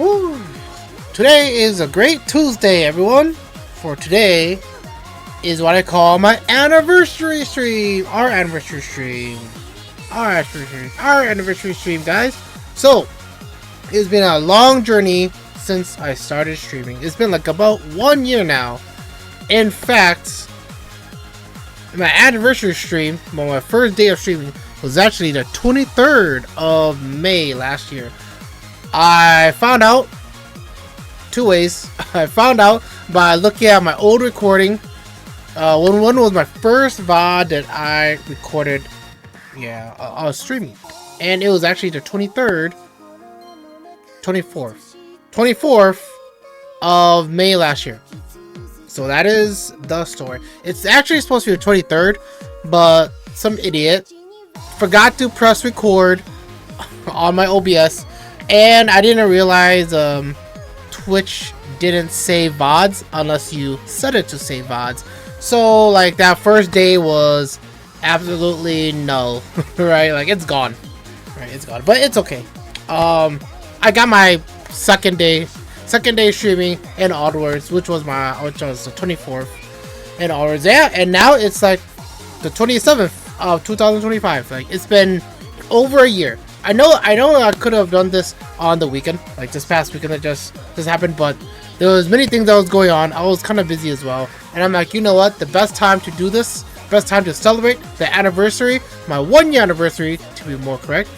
Woo. Today is a great Tuesday, everyone. For today is what I call my anniversary stream. Our anniversary stream, guys. So it's been a long journey since I started streaming. It's been like about 1 year now. In fact, my anniversary stream, well, my first day of streaming, was actually the 23rd of May last year. I found out two ways. I found out by looking at my old recording. One was my first VOD that I recorded. Yeah, I was streaming, and it was actually the 24th of May last year. So that is the story. It's actually supposed to be the 23rd, but some idiot forgot to press record on my OBS, and I didn't realize Twitch didn't save VODs unless you set it to save VODs. So like that first day was absolutely null, right? Like it's gone, right? It's gone, but it's okay. I got my second day streaming and onwards, which was the 24th and onwards. Yeah, and now it's like the 27th of 2025. Like it's been over a year. I know I could have done this on the weekend, like this past weekend that just happened, but there was many things that was going on. I was kind of busy as well, and I'm like, you know what? The best time to do this, best time to celebrate the anniversary, my 1 year anniversary, to be more correct,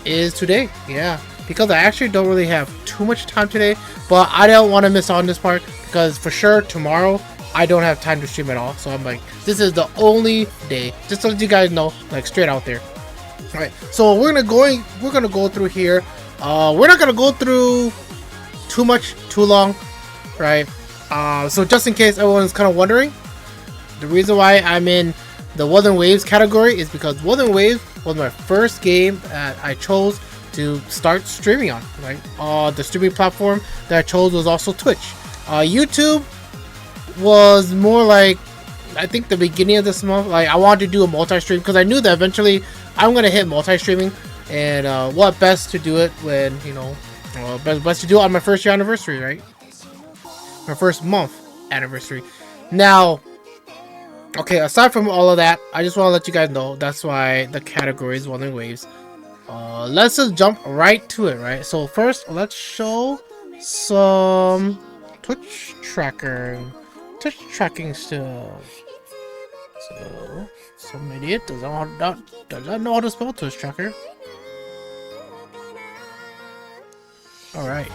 is today. Yeah, because I actually don't really have too much time today, but I don't want to miss on this part because for sure tomorrow I don't have time to stream at all. So I'm like, this is the only day, just to let you guys know, like straight out there. All right, so we're gonna go through here. We're not gonna go through too long, right? So just in case everyone's kind of wondering, the reason why I'm in the Wuthering Waves category is because Wuthering Waves was my first game that I chose to start streaming on, right? The streaming platform that I chose was also Twitch. YouTube was more like, I think the beginning of this month, like I wanted to do a multi-stream because I knew that eventually I'm gonna hit multi-streaming, and what best to do it when, you know, best to do it on my first year anniversary, right? My first month anniversary. Now, okay, aside from all of that, I just want to let you guys know that's why the category is Wuthering Waves. Let's just jump right to it, right? So first, let's show some Twitch tracking stuff. So some idiot does not know how to spell Twitch tracker. All right.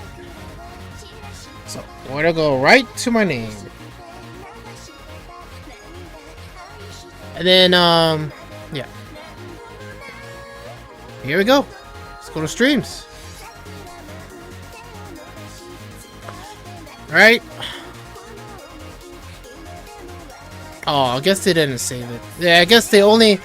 So we're gonna go right to my name, and then yeah. Here we go. Let's go to streams. All right. Oh, I guess they didn't save it. Yeah, I guess they only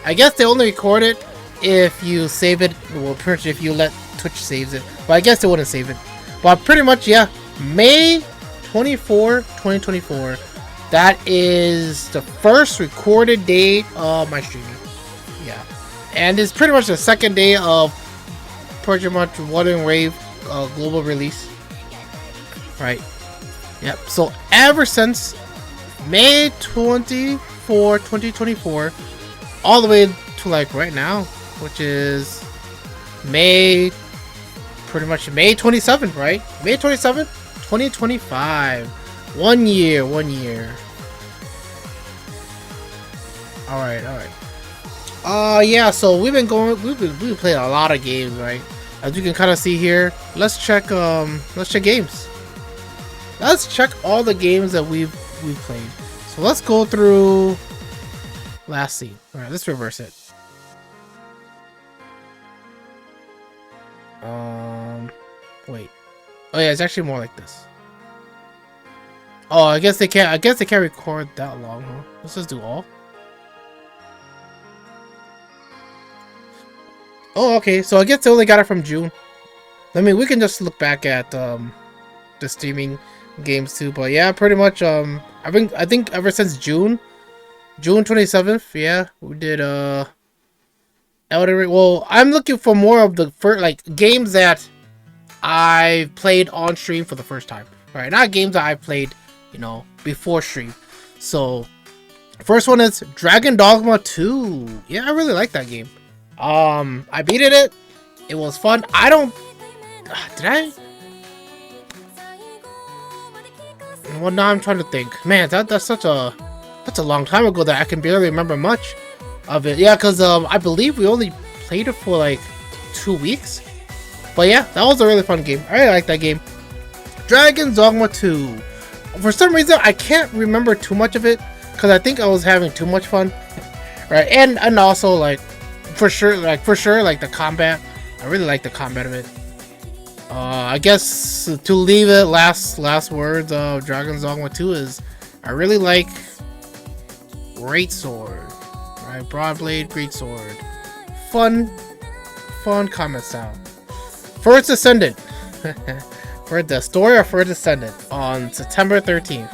record it if you save it. Well, pretty if you let Twitch saves it. But I guess they wouldn't save it. But pretty much, yeah. May 24, 2024. That is the first recorded day of my streaming. Yeah, and it's pretty much the second day of pretty much Wuthering Wave global release. Right. Yep. So ever since May 24, 2024, all the way to like right now, which is pretty much May 27th, right? May 27th, 2025. 1 year. All right. Yeah. So we've been playing a lot of games, right? As you can kind of see here. Let's check games. Let's check all the games that we've played. So let's go through last scene. All right, let's reverse it. Wait. Oh yeah, it's actually more like this. Oh, I guess they can't record that long, huh? Let's just do all. Oh, okay. So I guess they only got it from June. I mean, we can just look back at the streaming games too, but yeah, pretty much I think ever since June 27th, yeah, we did Elden Ring. Well, I'm looking for more of the first, like, games that I played on stream for the first time. Right, not games that I played, you know, before stream. So, first one is Dragon Dogma 2. Yeah, I really like that game. I beat it. It was fun. I don't. Did I? Well, now I'm trying to think. Man, that's such a long time ago that I can barely remember much of it. Yeah, because I believe we only played it for like 2 weeks. But yeah, that was a really fun game. I really like that game. Dragon Dogma 2. For some reason, I can't remember too much of it because I think I was having too much fun, right? And also like for sure, like the combat. I really like the combat of it. I guess to leave it, last words of Dragon Dogma 2 is I really like Greatsword, right? Broadblade Greatsword. Fun combat sound. First Descendant. For the story of First Descendant on September 13th.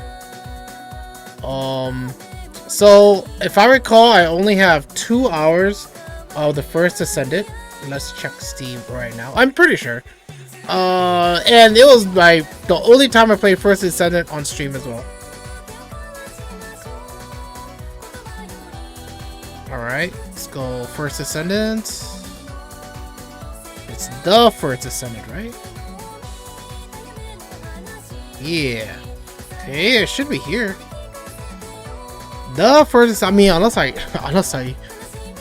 So if I recall, I only have 2 hours of the First Descendant. Let's check Steam right now. I'm pretty sure. And it was the only time I played First Descendant on stream as well. Alright, let's go First Descendant. It's the First Descendant, right? Yeah. Okay, it should be here. The First, I mean, unless I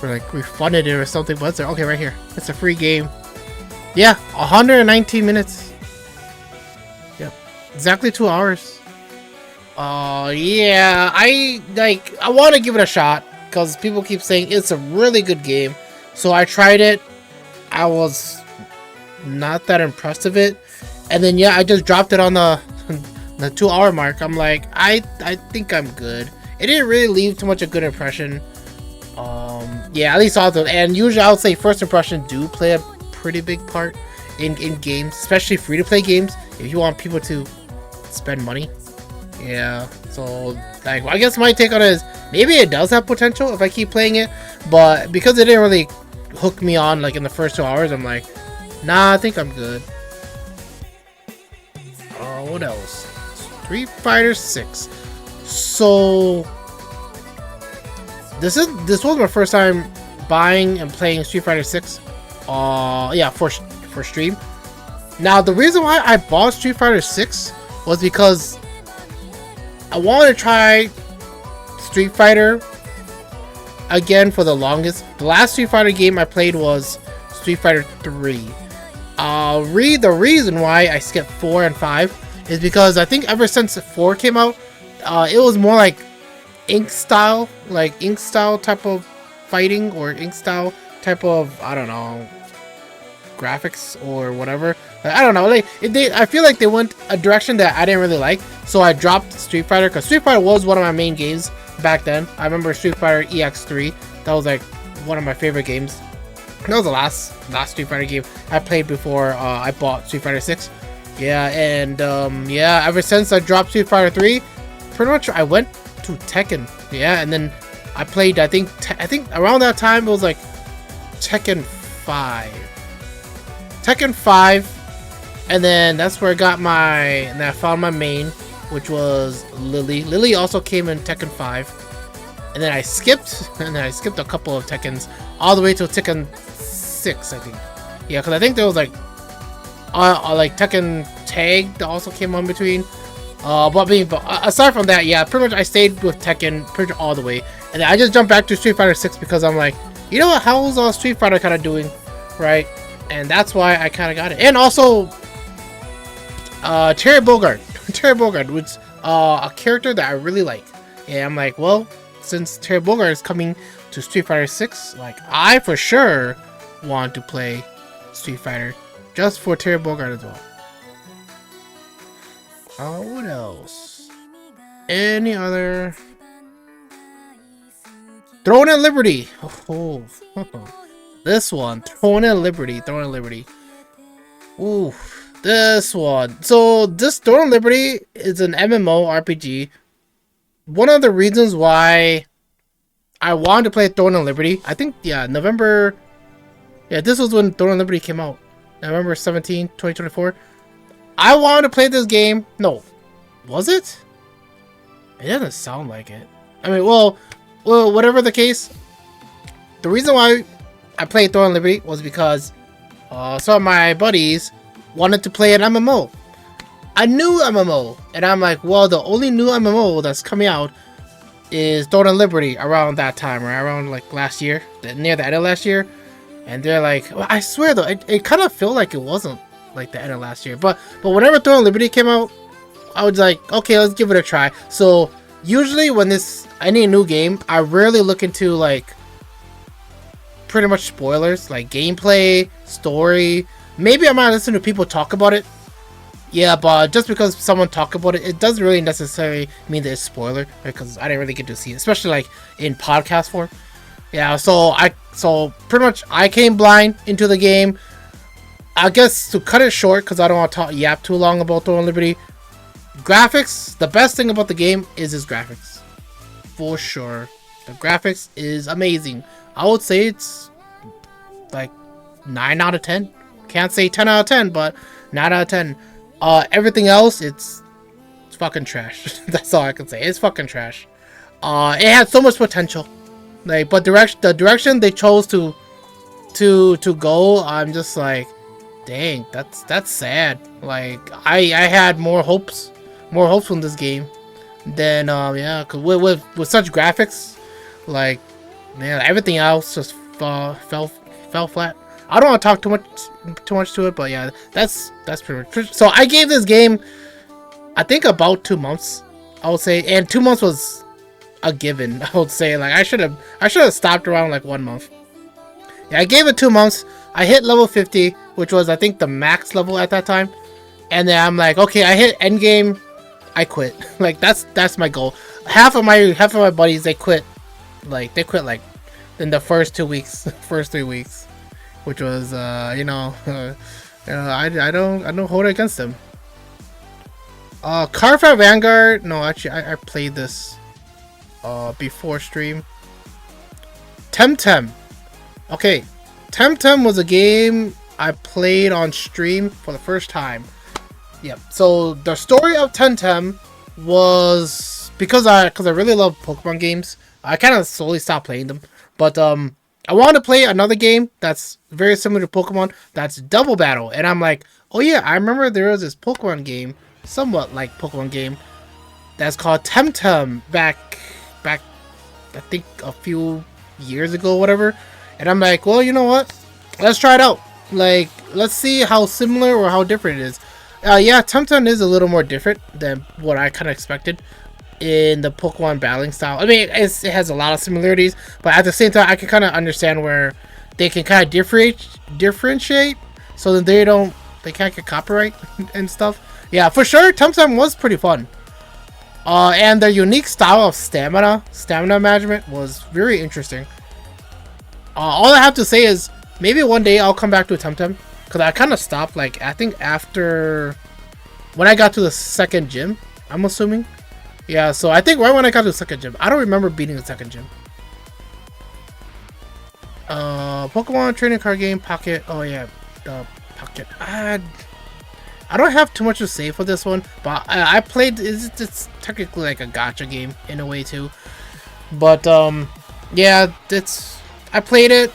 refunded it or something, but it's okay right here. It's a free game. Yeah, 119 minutes. Yep, exactly 2 hours. Yeah, I want to give it a shot because people keep saying it's a really good game. So I tried it. I was not that impressed with it, and then yeah, I just dropped it on the 2 hour mark. I'm like, I think I'm good. It didn't really leave too much a good impression. Yeah, at least also, and usually I would say first impression do play a pretty big part in games, especially free to play games. If you want people to spend money, yeah. So like, I guess my take on it is maybe it does have potential if I keep playing it, but because it didn't really hook me on like in the first 2 hours, I'm like, nah, I think I'm good. What else? Street Fighter 6. So this was my first time buying and playing Street Fighter 6. Yeah, for stream. Now the reason why I bought Street Fighter 6 was because I wanted to try Street Fighter again for the longest. The last Street Fighter game I played was Street Fighter 3. The reason why I skipped 4 and 5 is because I think ever since 4 came out, it was more like ink style type of fighting, or ink style type of, I don't know, graphics or whatever. I don't know, I feel like they went a direction that I didn't really like, so I dropped Street Fighter because Street Fighter was one of my main games back then. I remember Street Fighter EX3. That was like one of my favorite games. That was the last Street Fighter game I played before I bought Street Fighter 6. Yeah, and yeah, ever since I dropped Street Fighter 3, pretty much I went to Tekken. Yeah, and then I played, I think around that time it was like Tekken 5. And then that's where I got and I found my main, which was Lily. Lily also came in Tekken 5. And then I skipped a couple of Tekkens all the way to Tekken 6, I think. Yeah, because I think there was like Tekken Tag that also came on between. But aside from that, yeah, pretty much I stayed with Tekken pretty much all the way. And then I just jumped back to Street Fighter 6 because I'm like, you know what, how's Street Fighter kind of doing, right? And that's why I kind of got it. And also, Terry Bogard, which is a character that I really like. And I'm like, well, since Terry Bogard is coming to Street Fighter 6, like, I for sure want to play Street Fighter just for Terry Bogard as well. What else? Any other? Throne and Liberty. Oh, this one, Throne and Liberty. Ooh, this one. So this Throne and Liberty is an MMO RPG. One of the reasons why I wanted to play Throne and Liberty, I think, yeah, November. Yeah, this was when Throne and Liberty came out. November 17, 2024. I wanted to play this game. No, was it? It doesn't sound like it. I mean, well, whatever the case. The reason why I played Throne Liberty was because some of my buddies wanted to play an MMO. A new MMO. And I'm like, well, the only new MMO that's coming out is Throne and Liberty around that time, right? Around like last year, near the end of last year. And they're like, well, I swear though, it kind of felt like it wasn't like the end of last year. But whenever Throne and Liberty came out, I was like, okay, let's give it a try. So usually when any new game, I rarely look into like pretty much spoilers, like gameplay, story. Maybe I might listen to people talk about it. Yeah, but just because someone talk about it, it doesn't really necessarily mean that it's spoiler, because I didn't really get to see it, especially like in podcast form. Yeah, so pretty much I came blind into the game. I guess to cut it short, because I don't want to yap too long about Throne and Liberty. Graphics, the best thing about the game is its graphics. For sure. The graphics is amazing. I would say it's like 9 out of 10. Can't say 10 out of 10, but 9 out of 10. Everything else, it's fucking trash. That's all I can say. It's fucking trash. It had so much potential. Like, but the direction they chose to go, I'm just like, dang, that's sad. Like, I had more hopes from this game than yeah, cause with such graphics, like, man, everything else just fell flat. I don't want to talk too much to it, but yeah, that's pretty much. So I gave this game, I think, about 2 months, I would say, and 2 months was a given. I would say, like, I should have stopped around like 1 month. Yeah, I gave it 2 months. I hit level 50, which was, I think, the max level at that time, and then I'm like, okay, I hit end game, I quit. Like, that's my goal. Half of my buddies, they quit like in the first 2 weeks, first 3 weeks, which was I don't hold it against them. Cardfight Vanguard, no, actually I played this before stream. Temtem. Okay, Temtem was a game I played on stream for the first time. Yep. So the story of Temtem was because I really love Pokemon games. I kind of slowly stopped playing them, but I wanted to play another game that's very similar to Pokemon. That's Double Battle, and I'm like, oh yeah, I remember there was this Pokemon game, somewhat like Pokemon game, that's called Temtem back I think a few years ago, whatever. And I'm like, well, you know what? Let's try it out. Like, let's see how similar or how different it is. Yeah, Temtem is a little more different than what I kind of expected in the Pokemon battling style. I mean, it has a lot of similarities, but at the same time, I can kind of understand where they can kind of differentiate, so that they can't get copyright and stuff. Yeah, for sure, Temtem was pretty fun. And their unique style of stamina management was very interesting. All I have to say is, maybe one day I'll come back to Temtem, because I kind of stopped, like, I think after when I got to the second gym, I'm assuming. Yeah, so I think right when I got to the second gym. I don't remember beating the second gym. Pokemon trading card game, Pocket. Oh yeah, the Pocket. I don't have too much to say for this one, but I played. It's technically like a gacha game in a way too. But yeah, I played it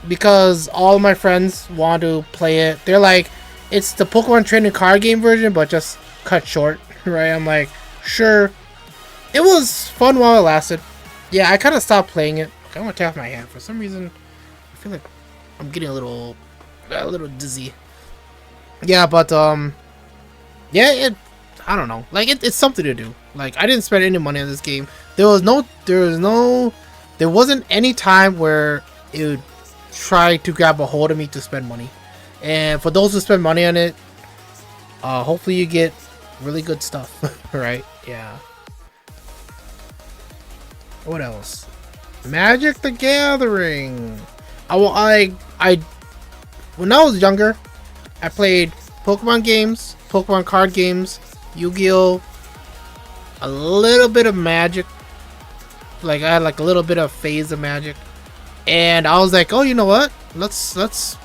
because all my friends want to play it. They're like, it's the Pokemon trading card game version, but just cut short, right? I'm like, sure. It was fun while it lasted. Yeah, I kind of stopped playing it. I want to tap my hand for some reason. I feel like I'm getting a little dizzy. Yeah, but yeah, I don't know. Like, it's something to do. Like, I didn't spend any money on this game. There wasn't any time where it would try to grab a hold of me to spend money. And for those who spend money on it, hopefully you get really good stuff, right? Yeah. What else? Magic the Gathering. When I was younger, I played Pokemon games, Pokemon card games, Yu-Gi-Oh, a little bit of Magic. Like, I had like a little bit of phase of Magic, and I was like, oh, you know what? Let's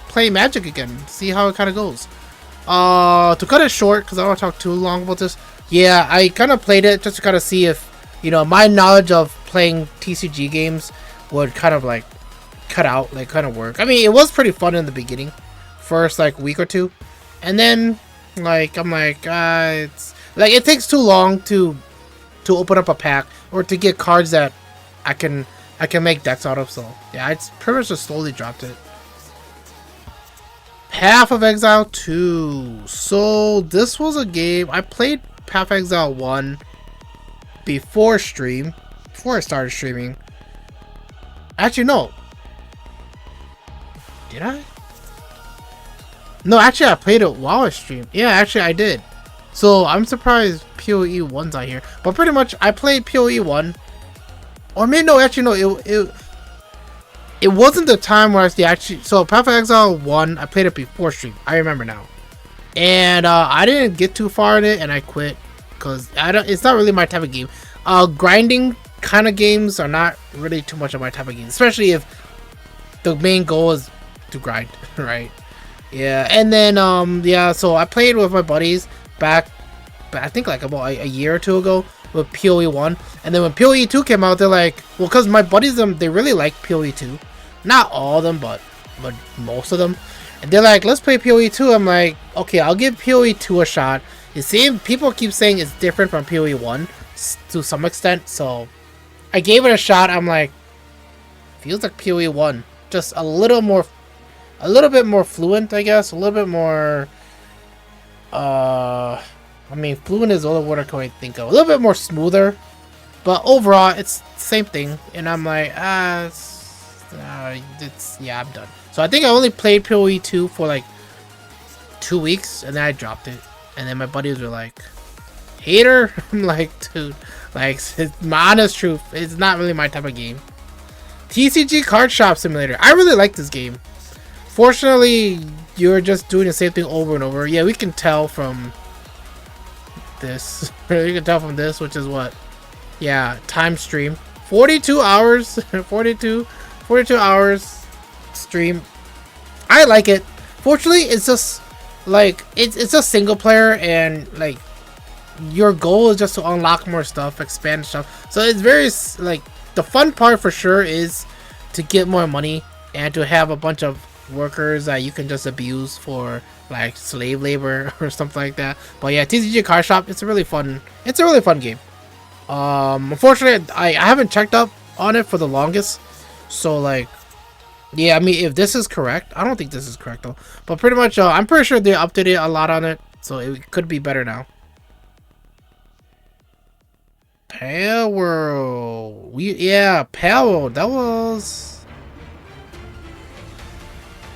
play Magic again, see how it kind of goes. To cut it short, because I don't want to talk too long about this. Yeah, I kind of played it just to kind of see if, you know, my knowledge of playing TCG games would kind of like cut out, like kind of work. I mean, it was pretty fun in the beginning, first like week or two, and then like I'm like, it's like it takes too long to open up a pack or to get cards that I can make decks out of. So yeah, it's pretty much just slowly dropped it. Path of Exile 2. So this was a game I played. Path of Exile 1 before I started streaming. Actually, no. Did I? No, actually I played it while I streamed. Yeah, actually I did. So I'm surprised PoE 1's out here. But pretty much I played PoE 1. Or maybe no, actually no, it wasn't the time where I actually. So Path of Exile 1, I played it before stream. I remember now, and I didn't get too far in it, and I quit because it's not really my type of game. Grinding kind of games are not really too much of my type of game, especially if the main goal is to grind, right? Yeah, and then yeah. So I played with my buddies back I think like about a year or two ago with PoE 1, and then when PoE 2 came out, they're like, well, because my buddies they really like PoE 2. Not all of them, but most of them. And they're like, let's play PoE 2. I'm like, okay, I'll give PoE 2 a shot. You see, people keep saying it's different from PoE 1 to some extent. So I gave it a shot. I'm like, feels like PoE 1. Just a little bit more fluent, I guess. A little bit more, I mean, fluent is the only word I can think of. A little bit more smoother. But overall, it's the same thing. And I'm like, yeah, I'm done. So I think I only played PoE 2 for like 2 weeks, and then I dropped it. And then my buddies were like, hater? I'm like, dude, like, it's my honest truth, it's not really my type of game. TCG Card Shop Simulator. I really like this game. Fortunately, you're just doing the same thing over and over. Yeah, we can tell from this. You can tell from this, which is what? Yeah, time stream. 42 hours. 42 hours stream. I like it. Fortunately, it's just like it's a single player, and like your goal is just to unlock more stuff, expand stuff. So it's very like the fun part for sure is to get more money and to have a bunch of workers that you can just abuse for like slave labor or something like that. But yeah, TCG Card Shop, it's a really fun game. Unfortunately, I haven't checked up on it for the longest. So like, yeah, I mean, if this is correct, I don't think this is correct though. But pretty much, I'm pretty sure they updated a lot on it, so it could be better now. Pale World, Pale World. That was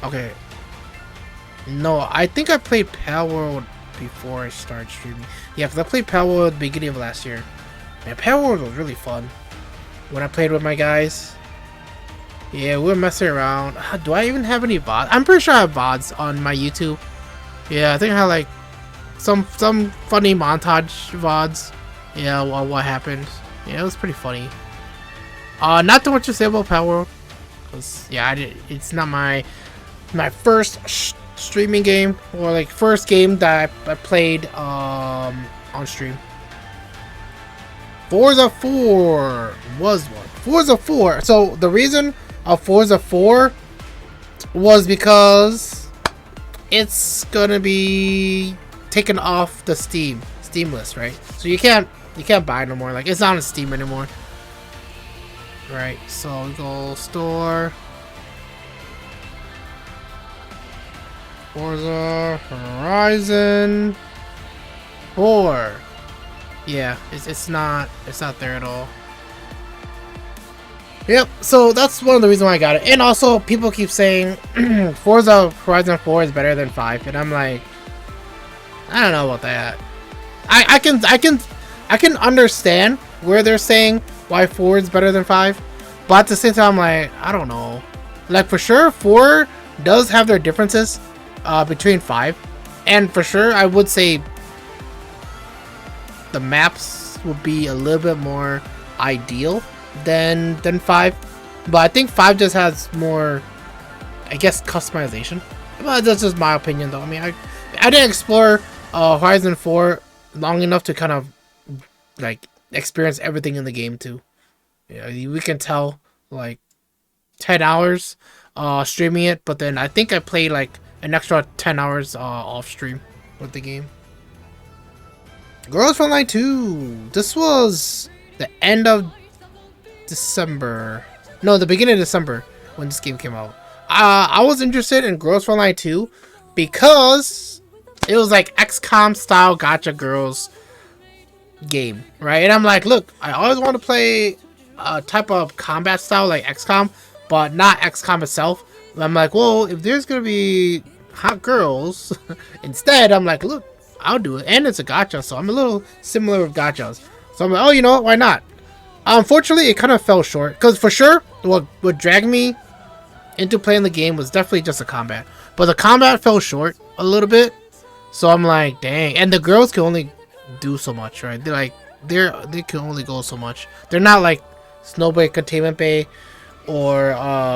okay. No, I think I played Pale World before I started streaming. Yeah, because I played Pale World at the beginning of last year. Man, Pale World was really fun when I played with my guys. Yeah, we were messing around. Do I even have any VODs? I'm pretty sure I have VODs on my YouTube. Yeah, I think I had like some funny montage VODs. Yeah, well, what happened. Yeah, it was pretty funny. Not too much to say about Pale World, cause yeah, it's not my first streaming game, or like first game that I played on stream. Forza 4 was one. Forza 4. So the reason of Forza 4 was because it's gonna be taken off the Steam list, right? So you can't buy it no more. Like, it's not on Steam anymore. Right, so we go store. Forza Horizon 4. Yeah, it's not there at all. Yep, so that's one of the reasons why I got it. And also, people keep saying Forza Horizon 4 is better than 5, and I'm like, I don't know about that. I can understand where they're saying why 4 is better than 5, but at the same time, I'm like, I don't know. Like, for sure, 4 does have their differences between 5, and for sure, I would say the maps would be a little bit more ideal than 5, but I think 5 just has more, I guess, customization. But that's just my opinion, though. I mean, I didn't explore Horizon 4 long enough to kind of like experience everything in the game too. Yeah, we can tell like 10 hours streaming it, but then I think I played like an extra 10 hours off stream with the game. Girls Frontline 2. This was the end of December. No, the beginning of December when this game came out. I was interested in Girls Frontline 2 because it was like XCOM style gacha girls game, right? And I'm like, look, I always want to play a type of combat style like XCOM, but not XCOM itself. I'm like, well, if there's gonna be hot girls instead, I'm like, look, I'll do it. And it's a gacha, so I'm a little similar with gachas. So I'm like, oh, you know what? Why not? Unfortunately, it kind of fell short because for sure, what dragged me into playing the game was definitely just the combat, but the combat fell short a little bit. So I'm like, dang. And the girls can only do so much, right? They can only go so much. They're not like Snowblade Containment Bay or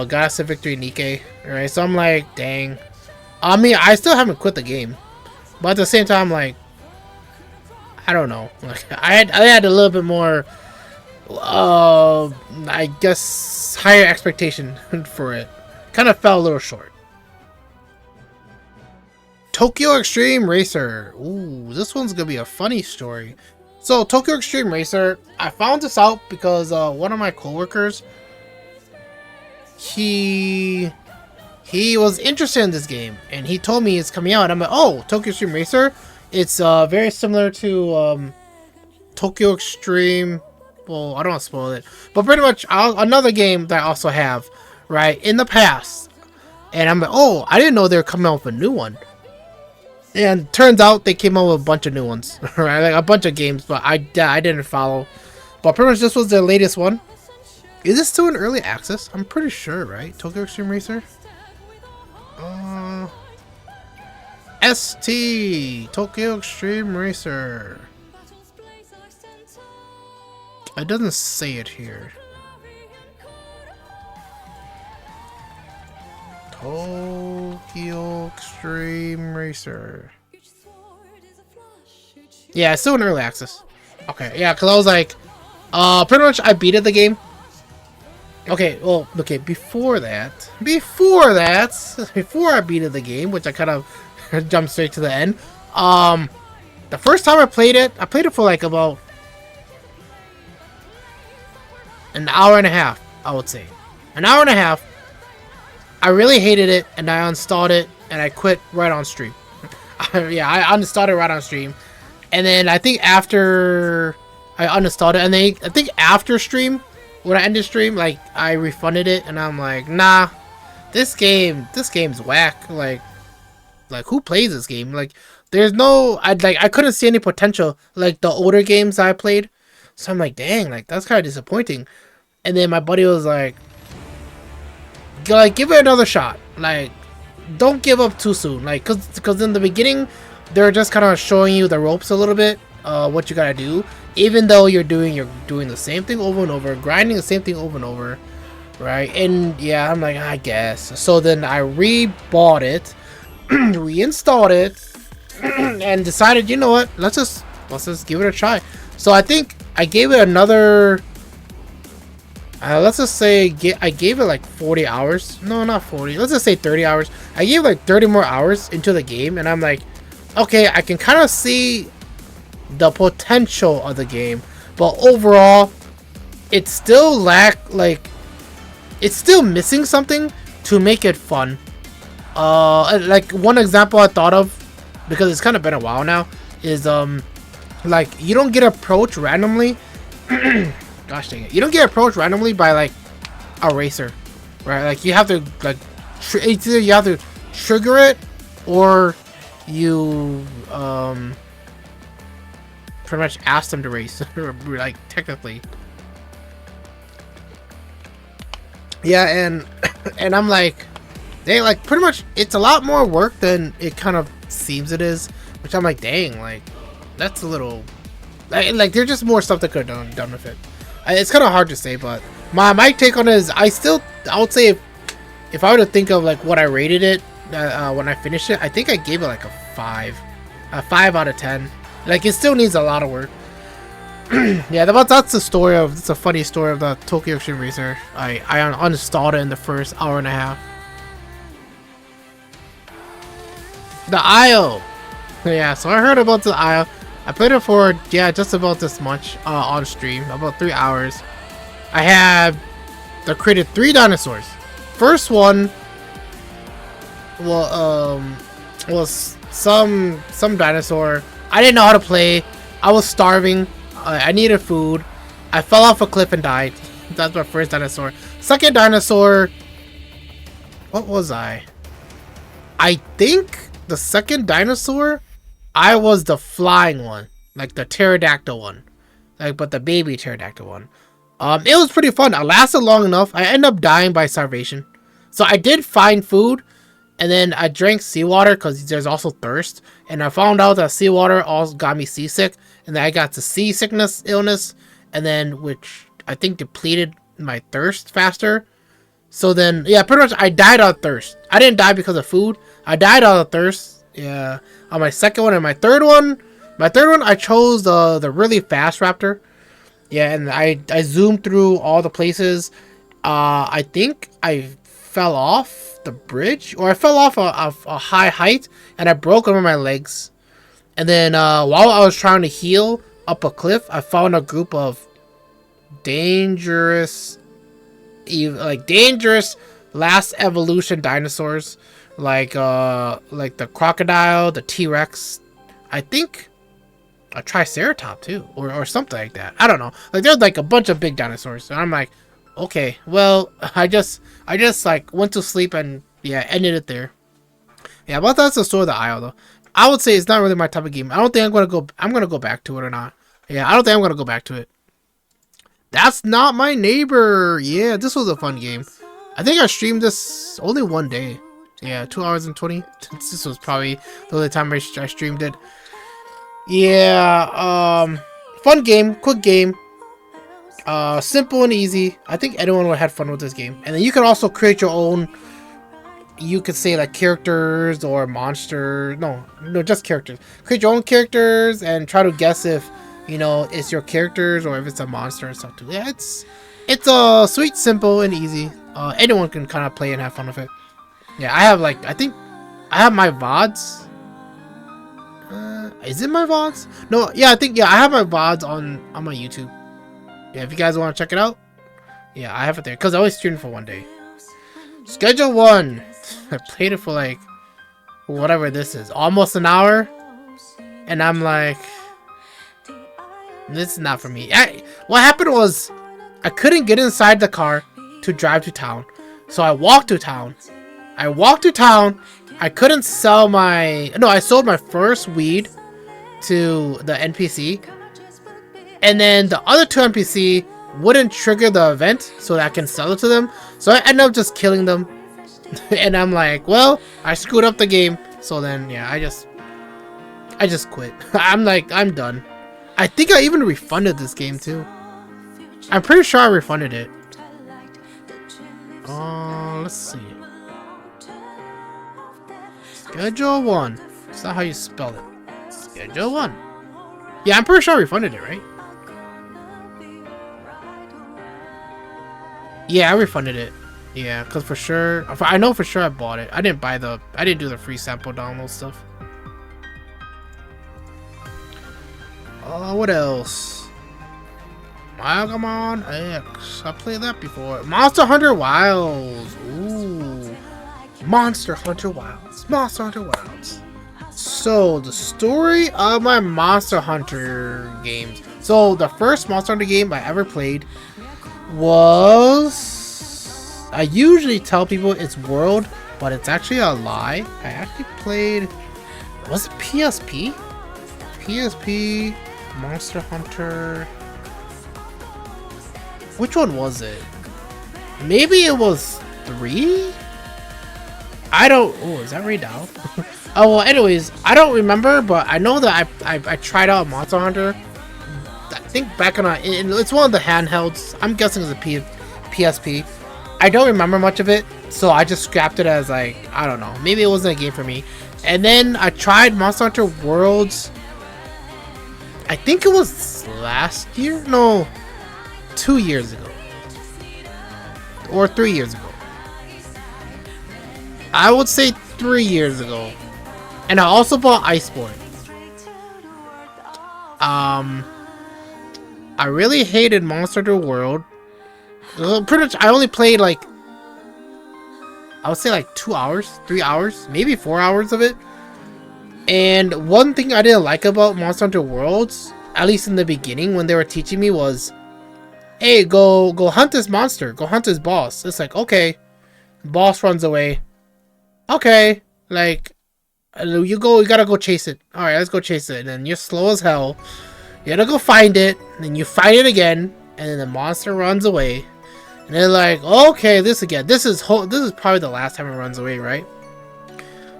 Goddess of Victory Nikke, right? So I'm like, dang. I mean, I still haven't quit the game, but at the same time, like, I don't know. Like, I had a little bit more, I guess, higher expectation for it. Kind of fell a little short. Tokyo Extreme Racer. Ooh, this one's gonna be a funny story. So Tokyo Extreme Racer, I found this out because one of my coworkers, he was interested in this game and he told me it's coming out. I'm like, oh, Tokyo Extreme Racer. It's very similar to Tokyo Extreme. Well, I don't want to spoil it, but pretty much another game that I also have, right, in the past. And I'm like, oh, I didn't know they were coming out with a new one. And turns out they came out with a bunch of new ones, right? Like a bunch of games, but I didn't follow. But pretty much this was the latest one. Is this still in early access? I'm pretty sure, right? Tokyo Extreme Racer? ST Tokyo Extreme Racer. It doesn't say it here. Tokyo Extreme Racer. Yeah, it's still in early access. Okay, yeah, because I was like, pretty much I beat the game. Okay, well, okay, before I beat the game, which I kind of jumped straight to the end. The first time I played it for like about an hour and a half, I would say. An hour and a half. I really hated it, and I uninstalled it, and I quit right on stream. Yeah, I uninstalled it right on stream. And then I think after I uninstalled it, and then I think after stream, when I ended stream, like, I refunded it, and I'm like, nah, this game's whack. Like who plays this game? Like, there's no, I couldn't see any potential, like the older games I played. So I'm like, dang, like, that's kind of disappointing. And then my buddy was like, give it another shot. Like, don't give up too soon. Like, cause in the beginning, they're just kind of showing you the ropes a little bit, what you gotta do. Even though you're doing the same thing over and over, grinding the same thing over and over, right? And yeah, I'm like, I guess. So then I rebought it, reinstalled it, and decided, you know what? Let's just give it a try. So I think I gave it another. Let's just say I gave it like 40 hours. No, not 40. Let's just say 30 hours. I gave like 30 more hours into the game, and I'm like, okay, I can kind of see the potential of the game, but overall, it's still it's still missing something to make it fun. Like one example I thought of, because it's kind of been a while now, is like you don't get approached randomly. Gosh dang it! You don't get approached randomly by like a racer, right? Like you have to either you have to trigger it, or you pretty much ask them to race. Like technically, yeah. And I'm like, dang, like pretty much it's a lot more work than it kind of seems it is. Which I'm like, dang, like that's a little like there's just more stuff that could have done with it. It's kind of hard to say, but my take on it is I would say if I were to think of like what I rated it when I finished it. I think I gave it like a 5 out of 10. Like, it still needs a lot of work. Yeah, that's the story of. It's a funny story of the Tokyo Extreme Racer. I uninstalled it in the first hour and a half. The Isle. Yeah, so I heard about the Isle. I played it for just about this much on stream, about 3 hours. I have created 3 dinosaurs. First one, was some dinosaur. I didn't know how to play. I was starving. I needed food. I fell off a cliff and died. That's my first dinosaur. Second dinosaur. What was I? I think the second dinosaur, I was the flying one, like the pterodactyl one, but the baby pterodactyl one. It was pretty fun. I lasted long enough. I ended up dying by starvation. So I did find food, and then I drank seawater because there's also thirst. And I found out that seawater also got me seasick, and then I got the seasickness illness, and then which I think depleted my thirst faster. So then, yeah, pretty much I died out of thirst. I didn't die because of food. I died out of thirst. Yeah, on my second one and my third one. My third one, I chose the really fast raptor. Yeah, and I zoomed through all the places. I think I fell off the bridge, or I fell off a high height, and I broke one of my legs. And then while I was trying to heal up a cliff, I found a group of dangerous last evolution dinosaurs, like the crocodile, the T-Rex, I think a triceratops too, or something like that. I don't know. Like, there's like a bunch of big dinosaurs, and I'm like, okay, well, I just like went to sleep and ended it there. Yeah, but that's the story of the Isle though. I would say it's not really my type of game. I don't think I'm gonna go back to it or not. Yeah, I don't think I'm gonna go back to it. That's Not My Neighbor. Yeah, this was a fun game. I think I streamed this only one day. Yeah, 2 hours and 20. This was probably the only time I streamed it. Yeah, fun game, quick game. Simple and easy. I think anyone would have fun with this game. And then you can also create your own, you could say like characters or monsters. No, just characters. Create your own characters and try to guess if, it's your characters or if it's a monster or something. Yeah, it's sweet, simple, and easy. Anyone can kind of play and have fun with it. Yeah, I think I have my VODs. Is it my VODs? No, yeah, I have my VODs on my YouTube. Yeah, if you guys want to check it out, yeah, I have it there because I only streamed for one day. Schedule 1. I played it for like whatever this is, almost an hour, and I'm like, this is not for me. What happened was I couldn't get inside the car to drive to town, so I walked to town. I couldn't sell I sold my first weed to the NPC, and then the other 2 NPC wouldn't trigger the event so that I can sell it to them, so I ended up just killing them. And I'm like, well, I screwed up the game, so then yeah, I just quit. I'm like, I'm done. I think I even refunded this game too. I'm pretty sure I refunded it. Let's see. Schedule 1. That's not how you spell it. Schedule 1. Yeah, I'm pretty sure I refunded it, right? Yeah, I refunded it. Yeah, because for sure, I know for sure I bought it. I didn't do the free sample download stuff. What else? Pokemon X. I played that before. Monster Hunter Wilds. Ooh. Monster Hunter Wilds. Monster Hunter Wilds. So, the story of my Monster Hunter games. So, the first Monster Hunter game I ever played was... I usually tell people it's World, but it's actually a lie. I actually played... Was it PSP? PSP... Monster Hunter... Which one was it? Maybe it was 3? I don't... Oh, is that right now? Oh, well, anyways, I don't remember, but I know that I tried out Monster Hunter. I think back on it's one of the handhelds. I'm guessing it's a PSP. I don't remember much of it. So I just scrapped it as like, I don't know, maybe it wasn't a game for me. And then I tried Monster Hunter Worlds. I think it was last year? No, 2 years ago. Or 3 years ago. I would say 3 years ago. And I also bought Iceborne. I really hated Monster Hunter World. Pretty much, I only played like, I would say like 2 hours, 3 hours, maybe 4 hours of it. And one thing I didn't like about Monster Hunter Worlds, at least in the beginning when they were teaching me, was, hey, go hunt this monster, go hunt this boss. It's like, okay, boss runs away. Okay, like, you gotta go chase it. All right, let's go chase it. And then you're slow as hell. You gotta go find it. And then you fight it again, and then the monster runs away. And they're like, okay, this again. This is probably the last time it runs away, right?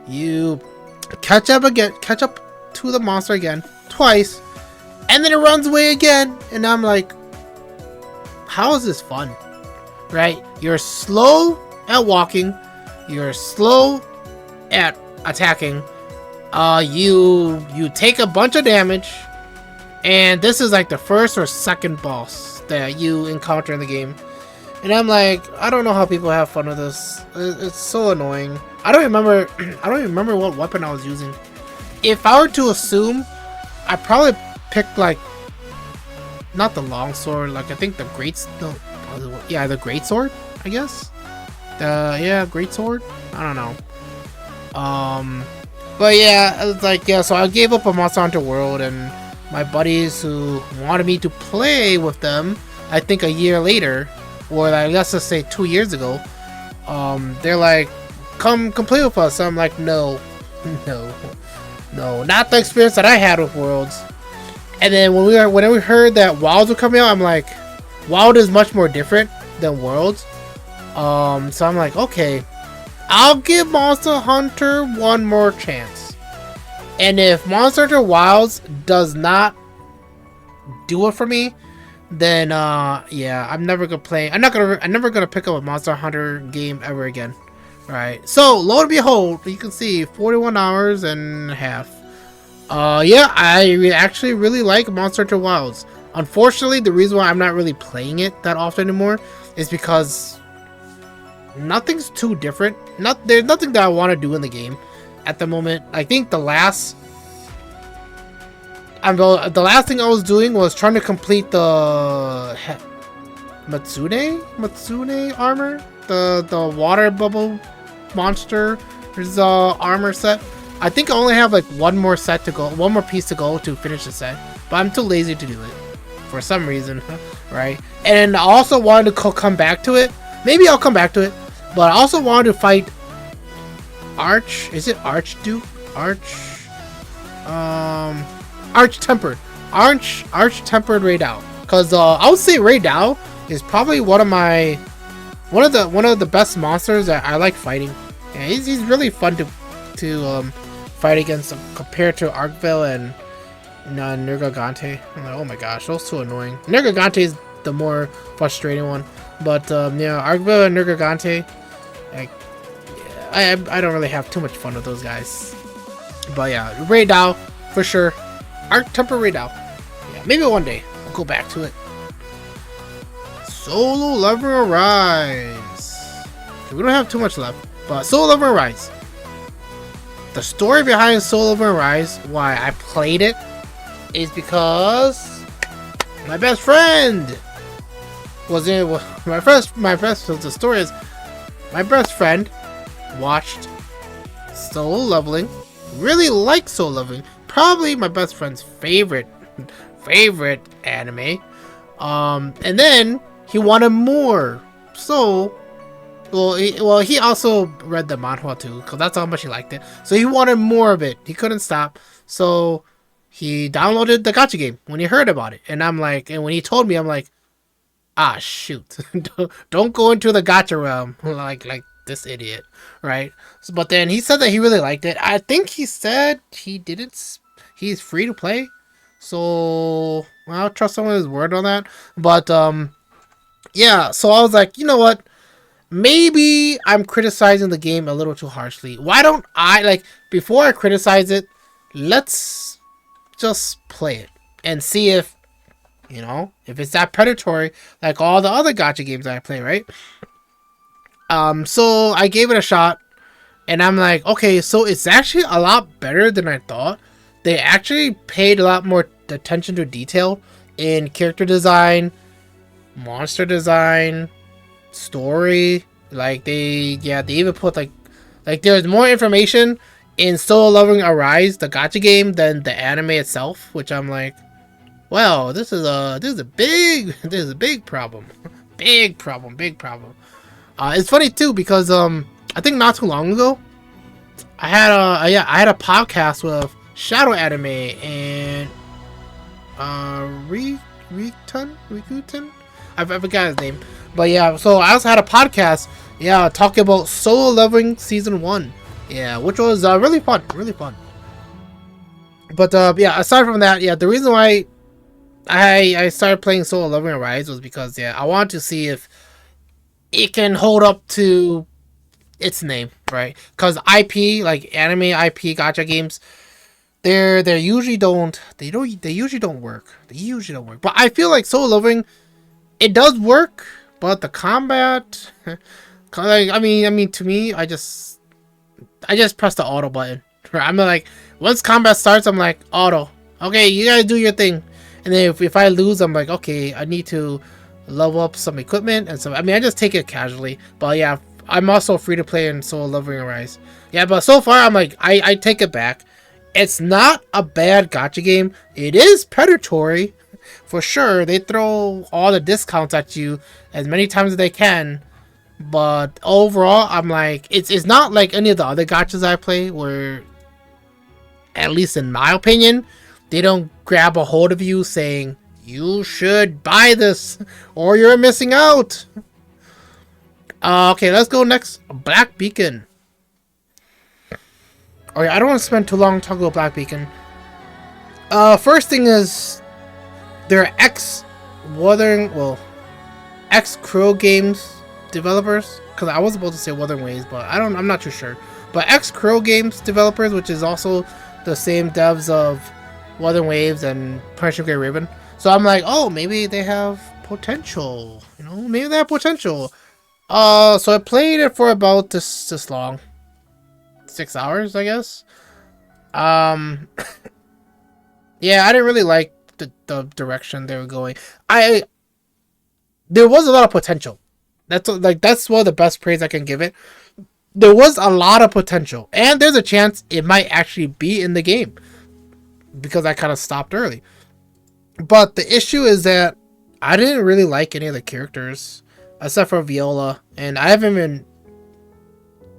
You catch up to the monster again, twice, and then it runs away again. And I'm like, how is this fun? Right? You're slow at walking. You're slow at attacking. You take a bunch of damage. And this is like the first or second boss that you encounter in the game. And I'm like, I don't know how people have fun with this. It's so annoying. I don't remember what weapon I was using. If I were to assume, I probably picked like, not the long sword, like I think the great sword, I guess. Great sword. I don't know. But yeah, it's like, yeah. So I gave up on Monster Hunter World, and my buddies who wanted me to play with them, I think a year later, or like, let's just say 2 years ago, they're like, come play with us. So I'm like, no, not the experience that I had with Worlds. And then when we heard that Wilds were coming out, I'm like, Wild is much more different than Worlds. So I'm like, okay, I'll give Monster Hunter one more chance. And if Monster Hunter Wilds does not do it for me, then yeah, I'm never gonna pick up a Monster Hunter game ever again. Right. So lo and behold, you can see 41 hours and a half. Yeah, I actually really like Monster Hunter Wilds. Unfortunately, the reason why I'm not really playing it that often anymore is because nothing's too different. There's nothing that I want to do in the game at the moment. I think the last thing I was doing was trying to complete the Matsune armor, the water bubble monster. There's armor set. I think I only have like one more piece to go to finish the set, but I'm too lazy to do it for some reason, right? And I also wanted to come back to it. Maybe I'll come back to it, but I also wanted to fight Arch-Tempered Raidao. Because I would say Raidao is probably one of the best monsters that I like fighting. Yeah, he's really fun to fight against compared to Arcville and Nergigante. I'm like, oh my gosh, those two annoying. Nergigante is the more frustrating one, but yeah, Arcville and Nergigante, like, I don't really have too much fun with those guys. But yeah, Raidao for sure. Temper Raidao. Yeah, maybe one day I'll go back to it. Solo Leveling Arise. We don't have too much left, but Solo Leveling Arise. The story behind Solo Leveling Arise, why I played it, is because my best friend was in. The story is my best friend watched Solo Leveling, really liked Solo Leveling, probably my best friend's favorite anime. And then he wanted more, so he also read the manhwa too, because that's how much he liked it. So he wanted more of it. He couldn't stop, so he downloaded the gacha game when he heard about it. And I'm like, and when he told me, I'm like, ah, shoot, don't go into the gacha realm like this idiot, right? So, but then he said that he really liked it. I think he said he's free to play, so I'll trust someone's word on that. But yeah, so I was like, you know what, maybe I'm criticizing the game a little too harshly. Why don't I, like, before I criticize it, let's just play it and see if, you know, if it's that predatory like all the other gacha games that I play, right? So I gave it a shot, and I'm like, okay, so it's actually a lot better than I thought. They actually paid a lot more attention to detail in character design, monster design, story. Like they even put like there's more information in Solo Leveling Arise, the gacha game, than the anime itself, which I'm like, well, this is a big problem. big problem. It's funny too because I think not too long ago I had a podcast with Shadow Anime and Rikutan? I forgot his name. But yeah, so I also had a podcast, talking about Solo Leveling Season 1. Yeah, which was really fun. But aside from that, the reason why I started playing Solo Leveling Arise was because I wanted to see if it can hold up to its name, right? Because IP, like anime IP gacha games, they usually don't work. But I feel like Solo Leveling, it does work, but the combat, I mean, to me, I just press the auto button. I'm like, once combat starts, I'm like, auto. Okay, you gotta do your thing. And then if I lose, I'm like, okay, I need to level up some equipment and so. I mean, I just take it casually. But yeah, I'm also free to play in Solo Leveling Arise. Yeah, but so far, I'm like, I take it back. It's not a bad gacha game. It is predatory, for sure. They throw all the discounts at you as many times as they can. But overall, I'm like, it's not like any of the other gachas I play where, at least in my opinion, they don't grab a hold of you saying, you should buy this or you're missing out. Okay, let's go next. Black Beacon. Oh yeah, I don't want to spend too long talking about Black Beacon. First thing is, they're ex-Crow Games developers. Because I was supposed to say Wuthering Waves, but I'm not too sure. But ex-Crow Games developers, which is also the same devs of Wuthering Waves and Punishing Grey Raven. So I'm like, oh, maybe they have potential. You know, maybe they have potential. So I played it for about this long. 6 hours, I guess. Yeah, I didn't really like the direction they were going. There was a lot of potential. That's one of the best praise I can give it. There was a lot of potential, and there's a chance it might actually be in the game because I kind of stopped early. But the issue is that I didn't really like any of the characters except for Viola, and I haven't even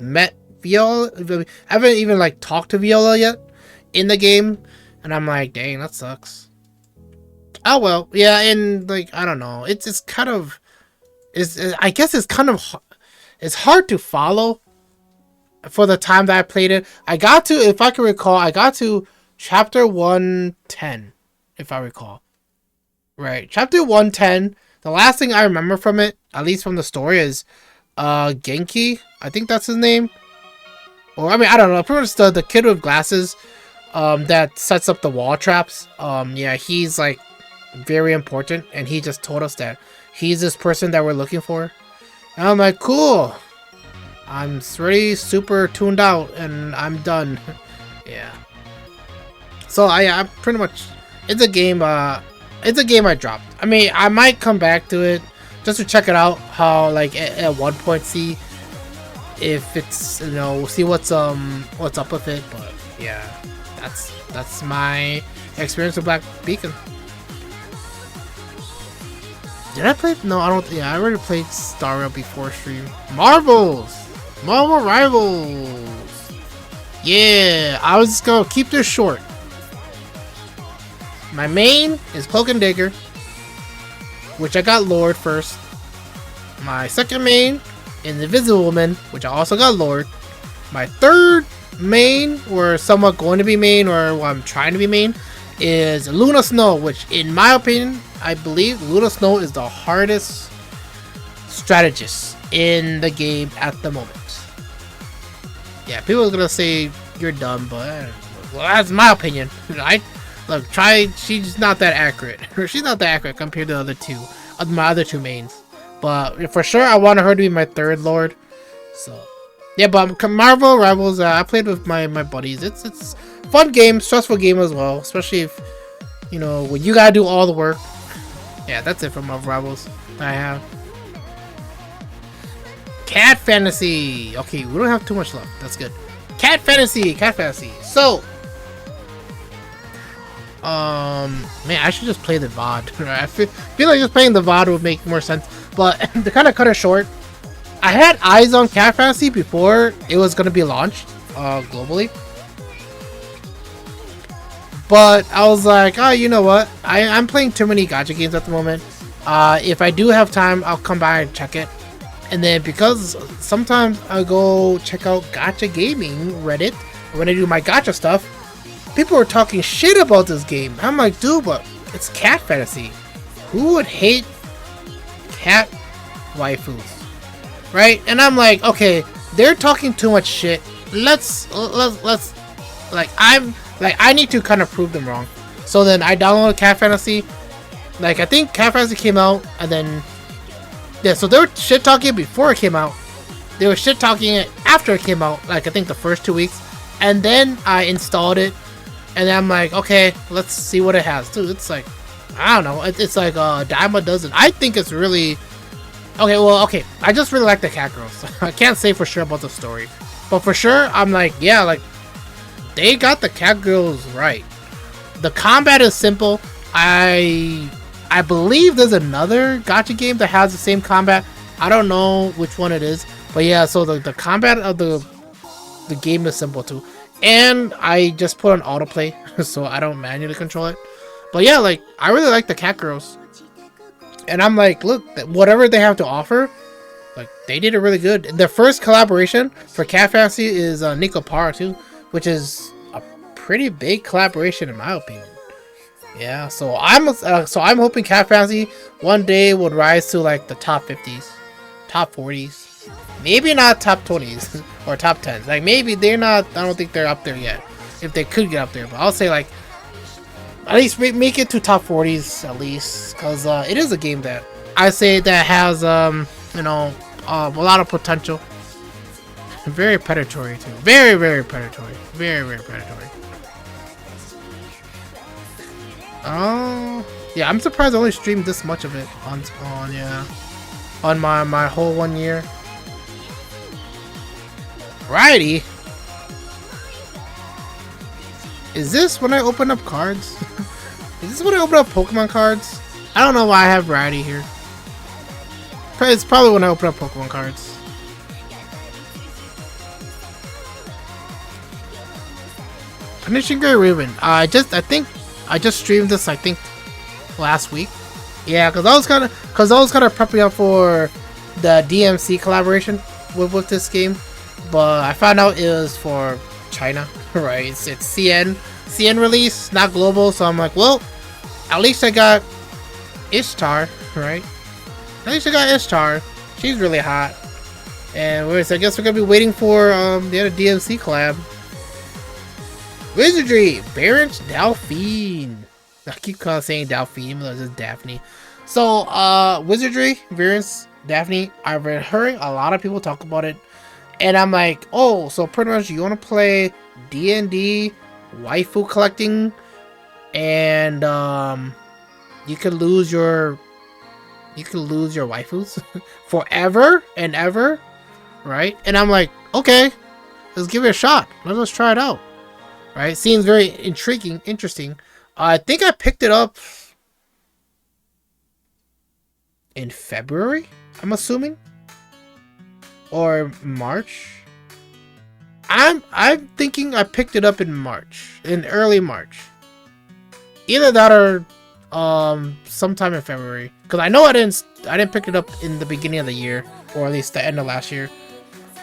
met Viola. I haven't even like talked to Viola yet in the game, and I'm like, dang, that sucks. Oh well, yeah, and like I don't know, it's kind of, I guess it's kind of, it's hard to follow for the time that I played it. I got to, if I can recall, I got to chapter 110, if I recall. Right, chapter 110. The last thing I remember from it, at least from the story, is Genki. I think that's his name. Or I mean, I don't know. Pretty much the kid with glasses that sets up the wall traps. Yeah, he's like very important, and he just told us that he's this person that we're looking for. And I'm like, cool. I'm already super tuned out, and I'm done. Yeah. So I pretty much, it's a game. It's a game I dropped. I mean, I might come back to it just to check it out. How like at one point see if it's, you know, see what's up with it. But yeah, that's my experience with Black Beacon. Did I play? No, I don't. Yeah, I already played Star Rail before stream. Marvel Rivals. Yeah, I was just gonna keep this short. My main is Cloak and Dagger, which I got Lord first. My second main is Invisible Woman, which I also got Lord. My third main, or somewhat going to be main, or what I'm trying to be main, is Luna Snow, which in my opinion, I believe Luna Snow is the hardest strategist in the game at the moment. Yeah, people are gonna say you're dumb, but well, that's my opinion. Look, she's not that accurate. She's not that accurate compared to the other two, my other two mains. But for sure, I want her to be my third lord. So yeah, but Marvel Rivals, I played with my buddies. It's fun game, stressful game as well, especially if you know when you gotta do all the work. Yeah, that's it for Marvel Rivals that I have. Cat Fantasy. Okay, we don't have too much left. That's good. Cat Fantasy. So, man, I should just play the VOD. I feel like just playing the VOD would make more sense. But to kind of cut it short, I had eyes on Cat Fantasy before it was gonna be launched globally. But I was like, oh, you know what? I'm playing too many gacha games at the moment. If I do have time, I'll come by and check it. And then because sometimes I go check out Gacha Gaming Reddit when I do my gacha stuff, people are talking shit about this game. I'm like, dude, but it's Cat Fantasy. Who would hate cat waifus, right? And I'm like, okay, they're talking too much shit. Let's like I need to kind of prove them wrong. So then I downloaded Cat Fantasy. Like I think Cat Fantasy came out and then. Yeah, so they were shit talking before it came out. They were shit talking it after it came out, like I think the first 2 weeks. And then I installed it, and then I'm like, okay, let's see what it has. Dude, it's like, I don't know, it's like a dime a dozen. I think it's really okay. I just really like the cat girls. I can't say for sure about the story, but for sure, I'm like, yeah, like they got the cat girls right. The combat is simple. I believe there's another gacha game that has the same combat. I don't know which one it is. But yeah, so the combat of the game is simple too. And I just put on autoplay so I don't manually control it. But yeah, like I really like the cat girls. And I'm like, look, whatever they have to offer, like they did it really good. Their first collaboration for Cat Fantasy is Nico Para too, which is a pretty big collaboration in my opinion. Yeah, so I'm hoping Cat Fantasy one day would rise to like the top 50s, top 40s, maybe not top 20s or top 10s. Like maybe they're not. I don't think they're up there yet. If they could get up there, but I'll say like at least make it to top 40s at least, because it is a game that I say that has you know a lot of potential. Very predatory too. Very predatory. Very predatory. Oh, yeah, I'm surprised I only streamed this much of it on my whole 1 year. Righty. Is this when I open up cards? Is this when I open up Pokemon cards? I don't know why I have variety here. It's probably when I open up Pokemon cards. Punishing Gray Ribbon. I think I just streamed this, I think, last week. Yeah, because I was kind of prepping up for the DMC collaboration with this game, but I found out it was for China, right? It's CN release, not global. So I'm like, well, at least I got Ishtar, right? At least I got Ishtar. She's really hot, and I guess we're gonna be waiting for the other DMC collab. Wizardry, Barrett Delphine. I keep saying Delphine, even though it's just Daphne. So, Wizardry, Variance, Daphne. I've been hearing a lot of people talk about it, and I'm like, oh, so pretty much you want to play D&D, waifu collecting, and you could lose your waifus forever and ever, right? And I'm like, okay, let's give it a shot. Let's try it out. Right, seems very intriguing, interesting. I think I picked it up in February, I'm assuming, or March. I'm thinking I picked it up in early March. Either that or sometime in February, because I know I didn't pick it up in the beginning of the year, or at least the end of last year.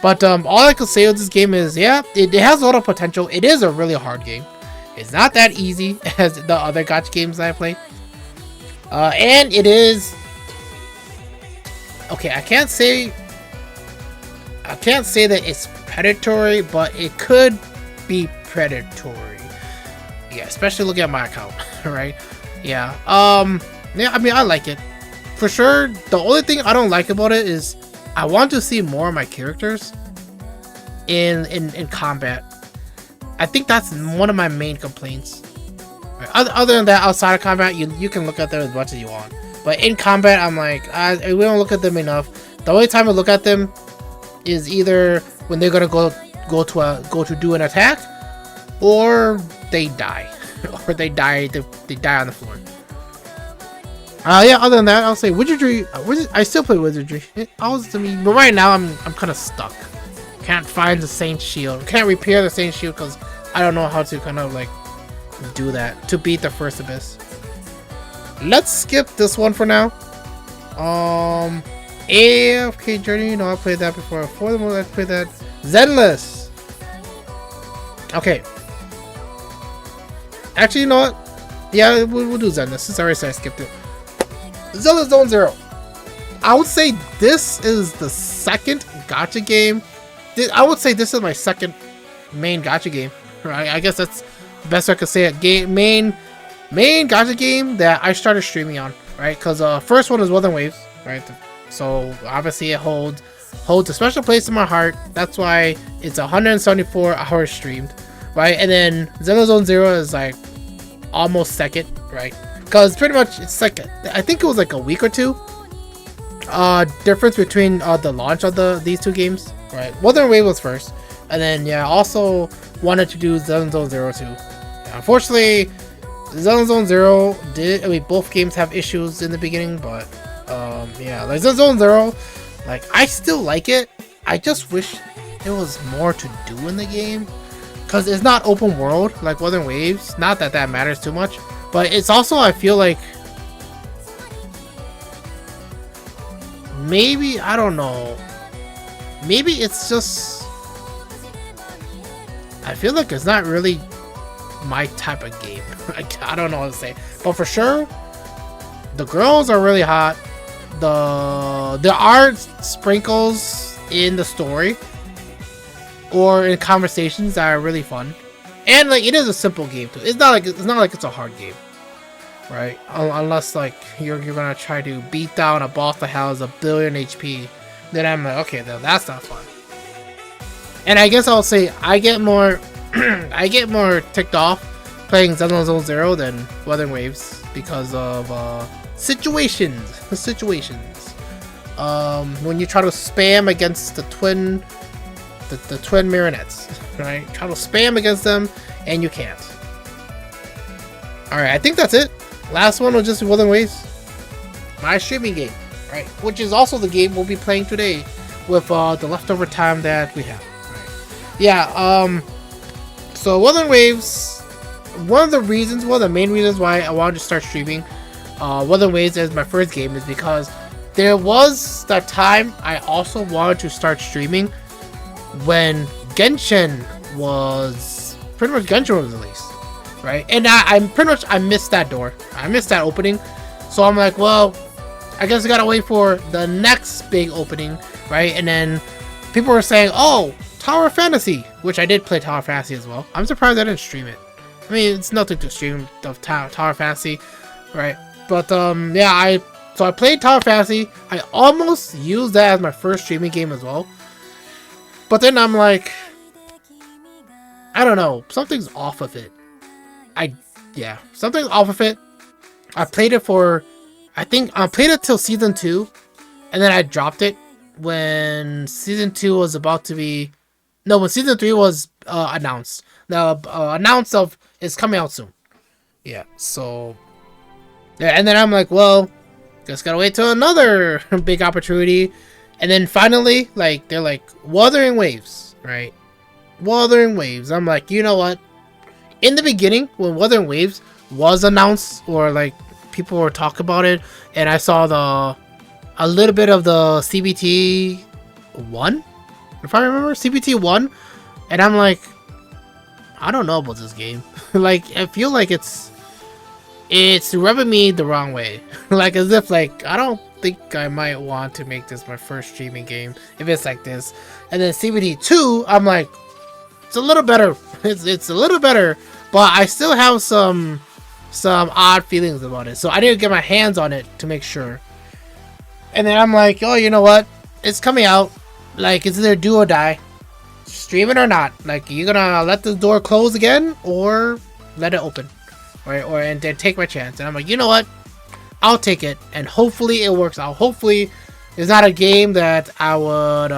But all I can say with this game is, yeah, it has a lot of potential. It is a really hard game. It's not that easy as the other gacha games that I play. And it is okay, I can't say that it's predatory, but it could be predatory. Yeah, especially looking at my account, right? Yeah. Yeah, I mean, I like it. For sure, the only thing I don't like about it is I want to see more of my characters in combat. I think that's one of my main complaints. Right. Other than that, outside of combat, you can look at them as much as you want. But in combat, I'm like, we don't look at them enough. The only time I look at them is either when they're gonna go to do an attack, or they die, or they die on the floor. Yeah. Other than that, I'll say wizardry. I still play wizardry. But right now I'm kind of stuck. Can't find the Saint Shield. Can't repair the Saint Shield because I don't know how to kind of like do that to beat the first abyss. Let's skip this one for now. AFK Journey. No, I played that before. For the most, I played that. Zenless. Okay. Actually, you know what? Yeah, we'll do Zenless since I already said I skipped it. Zelda Zone Zero. I would say this is the second gacha game. I would say this is my second main gacha game. Right? I guess that's the best I could say it. Main gacha game that I started streaming on. Right? Because first one is Wuthering Waves. Right? So obviously it holds a special place in my heart. That's why it's 174 hours streamed. Right? And then Zelda Zone Zero is like almost second. Right? Because pretty much it's like, I think it was like a week or two difference between the launch of these two games, right? Wuthering Waves was first, and then yeah, also wanted to do Zelda Zone Zero too. Yeah, unfortunately, Zelda Zone Zero both games have issues in the beginning, but yeah, like Zelda Zone Zero, like I still like it. I just wish there was more to do in the game, because it's not open world like Wuthering Waves. Not that that matters too much. But it's also, I feel like, maybe, I don't know, maybe it's just, I feel like it's not really my type of game. I don't know what to say. But for sure, the girls are really hot. There are sprinkles in the story or in conversations that are really fun. And like, it is a simple game too. It's not like it's a hard game. Right, unless like you're gonna try to beat down a boss that has 1 billion HP, then I'm like, okay, then that's not fun. And I guess I'll say I get more ticked off playing Zelda Zone Zero than Wuthering Waves because of situations. When you try to spam against the twin marionettes, right? Try to spam against them and you can't. All right, I think that's it. Last one was just Wuthering Waves, my streaming game, right? Which is also the game we'll be playing today with the leftover time that we have. Right? Yeah. So Wuthering Waves, one of the main reasons why I wanted to start streaming Wuthering Waves as my first game is because there was that time I also wanted to start streaming when Genshin was released. Right, and I missed that door. I missed that opening, so I'm like, well, I guess I gotta wait for the next big opening, right? And then people were saying, oh, Tower of Fantasy, which I did play Tower of Fantasy as well. I'm surprised I didn't stream it. I mean, it's nothing to stream of Tower of Fantasy, right? But yeah, I played Tower of Fantasy. I almost used that as my first streaming game as well, but then I'm like, I don't know, something's off of it. Something's off of it. I played it till season 2, and then I dropped it when season 2 was when season 3 was announced. Now, announced of it's coming out soon. Yeah, so yeah, and then I'm like, well, just gotta wait till another big opportunity, and then finally, like, they're like Wuthering Waves, right? Wuthering Waves. I'm like, you know what? In the beginning, when Wuthering Waves was announced, or like people were talking about it, and I saw a little bit of the CBT 1, if I remember, CBT 1, and I'm like, I don't know about this game. Like, I feel like it's rubbing me the wrong way. Like, as if like I don't think I might want to make this my first streaming game if it's like this. And then CBD 2, I'm like, it's a little better. It's a little better, but I still have some odd feelings about it. So I need to get my hands on it to make sure. And then I'm like, oh, you know what? It's coming out. Like, it's either do or die. Stream it or not. Like, you're gonna let the door close again or let it open, right? And then take my chance. And I'm like, you know what? I'll take it, and hopefully it works out. Hopefully it's not a game that I would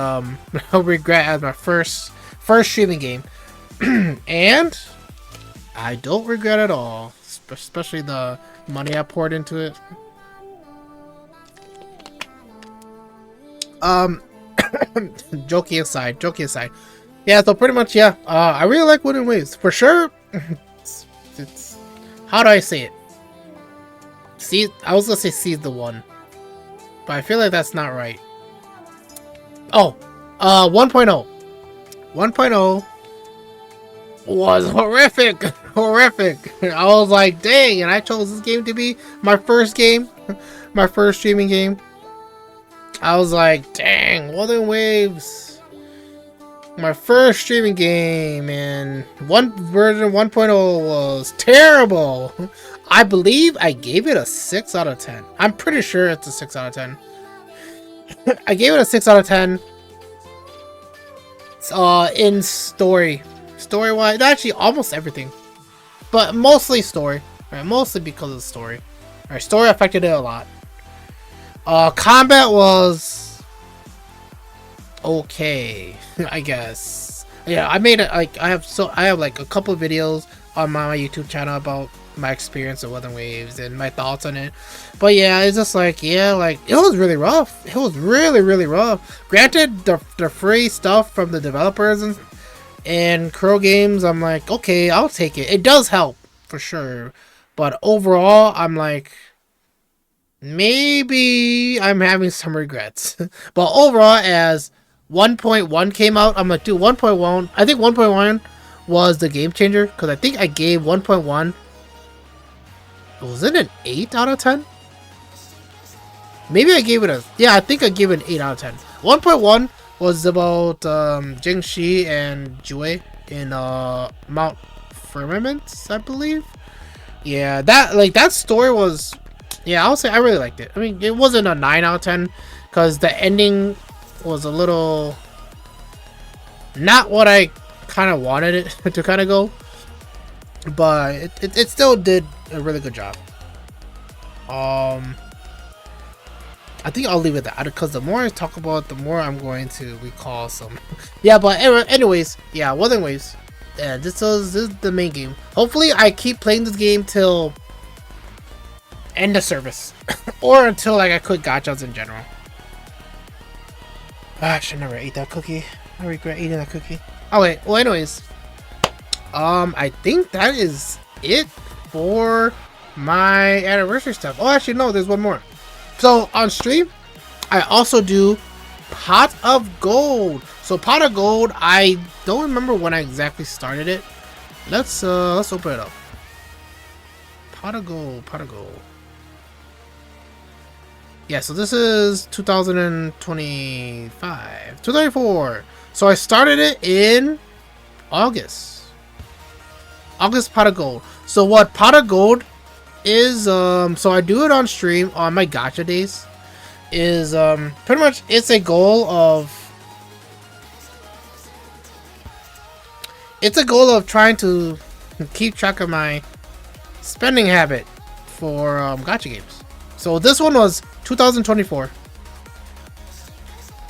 regret as my first streaming game. And I don't regret at all, especially the money I poured into it. Joking aside. Yeah, so pretty much, yeah. I really like Wind and Waves for sure. It's how do I say it? See, I was gonna say Seize the One, but I feel like that's not right. Oh, 1.0. 1.0 was horrific. I was like, dang, and I chose this game to be my first game, my first streaming game. I was like, dang, Wind and Waves, my first streaming game, and version 1.0 was terrible. I believe I gave it a 6 out of 10. I'm pretty sure it's a 6 out of 10. I gave it a 6 out of 10. In story-wise, actually almost everything, but mostly story. Right, mostly because of the story. Right, story affected it a lot. Combat was okay, I guess. Yeah, I made it like I have like a couple of videos on my YouTube channel about my experience with Wind and Waves and my thoughts on it. But yeah, it's just like, yeah, like it was really rough. It was really rough. Granted, the free stuff from the developers and Crow Games, I'm like, okay, I'll take it. It does help for sure. But overall, I'm like, maybe I'm having some regrets. But overall, as 1.1 came out, I'm like, dude, 1.1, I think 1.1 was the game changer, because I think I gave 1.1, was it an 8 out of 10? Maybe I gave it I think I gave it an 8 out of 10. 1.1 was about Jingxi and Jue in Mount Firmament, I believe. Yeah, that story was, yeah, I'll say I really liked it. I mean, it wasn't a 9 out of 10, because the ending was a little not what I kind of wanted it to kind of go, but it still did a really good job. I think I'll leave it at that, because the more I talk about it, the more I'm going to recall some. Yeah, but anyways, yeah, Wind and Waves. Yeah, this is the main game. Hopefully, I keep playing this game till end of service, or until like I quit gachas in general. I should never eat that cookie. I regret eating that cookie. Oh wait, well anyways, I think that is it for my anniversary stuff. Oh, actually no, there's one more. So on stream, I also do Pot of Gold. So Pot of Gold, I don't remember when I exactly started it. Let's open it up. Pot of Gold. Yeah, so this is 2025, 2024. So I started it in August. Pot of Gold. So what Pot of Gold is, so I do it on stream on my gacha days. Is pretty much it's a goal of trying to keep track of my spending habit for gacha games. So this one was 2024.